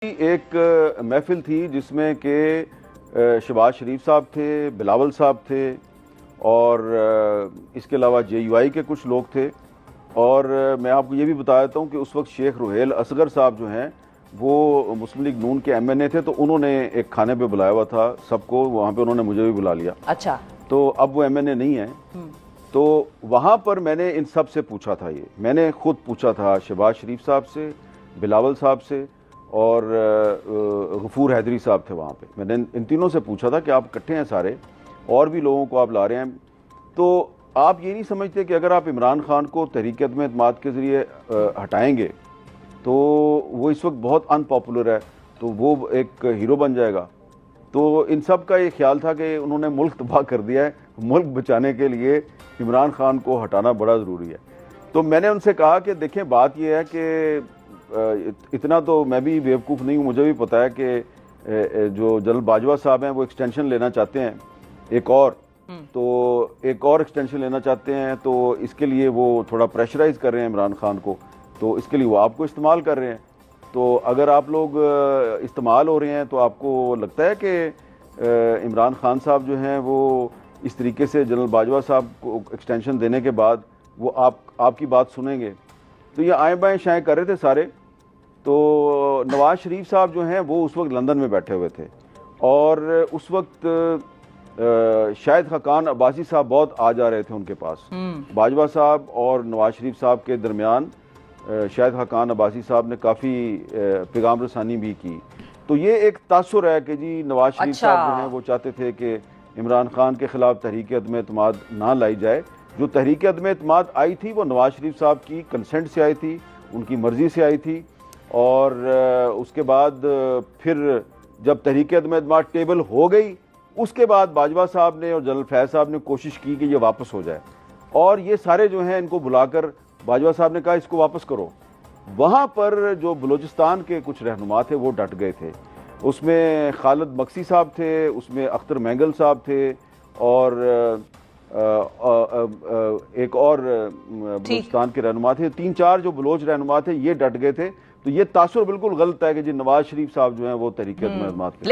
एक महफिल थी जिसमें के शहबाज शरीफ साहब थे, बिलावल साहब थे और इसके अलावा JUI के कुछ लोग थे। और मैं आपको ये भी बता देता हूँ कि उस वक्त शेख रुहेल असगर साहब जो हैं वो मुस्लिम लीग नून के MNA थे, तो उन्होंने एक खाने पे बुलाया हुआ था सबको, वहाँ पे उन्होंने मुझे भी बुला लिया। अच्छा, तो अब वो MNA नहीं है। तो वहाँ पर मैंने इन सब से पूछा था, ये मैंने खुद पूछा था शहबाज शरीफ साहब से, बिलावल साहब से और गफूर हैदरी साहब थे वहाँ पे। मैंने इन तीनों से पूछा था कि आप इकट्ठे हैं सारे और भी लोगों को आप ला रहे हैं, तो आप ये नहीं समझते कि अगर आप इमरान खान को तहरीक अदम एतमाद के ज़रिए हटाएंगे तो वो इस वक्त बहुत अनपॉपुलर है, तो वो एक हीरो बन जाएगा। तो इन सब का ये ख्याल था कि उन्होंने मुल्क तबाह कर दिया है, मुल्क बचाने के लिए इमरान खान को हटाना बड़ा ज़रूरी है। तो मैंने उनसे कहा कि देखें, बात यह है कि इतना तो मैं भी बेवकूफ़ नहीं हूँ, मुझे भी पता है कि जो जनरल बाजवा साहब हैं वो एक्सटेंशन लेना चाहते हैं एक और, तो एक और एक्सटेंशन लेना चाहते हैं, तो इसके लिए वो थोड़ा प्रेशराइज कर रहे हैं इमरान खान को, तो इसके लिए वो आपको इस्तेमाल कर रहे हैं। तो अगर आप लोग इस्तेमाल हो रहे हैं तो आपको लगता है कि इमरान खान साहब जो हैं वो इस तरीके से जनरल बाजवा साहब को एक्सटेंशन देने के बाद वो आपकी बात सुनेंगे? तो ये आए बाएँ शाएँ कर रहे थे सारे। तो नवाज शरीफ साहब जो हैं वो उस वक्त लंदन में बैठे हुए थे और उस वक्त शाहिद खाकान अब्बासी साहब बहुत आ जा रहे थे उनके पास। बाजवा साहब और नवाज शरीफ साहब के दरमियान शाहिद खाकान अब्बासी साहब ने काफ़ी पैगाम रसानी भी की। तो ये एक तासुर है कि जी नवाज शरीफ साहब जो हैं वो चाहते थे कि इमरान खान के खिलाफ तहरीक अदम एतमाद ना लाई जाए। जो तहरीक अदम एतमाद आई थी वो नवाज शरीफ साहब की कंसेंट से आई थी, उनकी मर्ज़ी से आई थी। और उसके बाद फिर जब तहरीक अदम एतमाद टेबल हो गई, उसके बाद बाजवा साहब ने और जनरल फैज़ साहब ने कोशिश की कि ये वापस हो जाए, और ये सारे जो हैं इनको बुलाकर बाजवा साहब ने कहा इसको वापस करो। वहाँ पर जो बलूचिस्तान के कुछ रहनुमा थे वो डट गए थे, उसमें खालिद मक्सी साहब थे, उसमें अख्तर मैंगल साहब थे और एक और बलूचिस्तान के रहनुमा थे। 3-4 जो बलोच रहनुमा थे ये डट गए थे। तो ये तासुर बिल्कुल गलत है कि जी नवाज शरीफ साहब जो हैं वो तहरीक अदम एतमाद के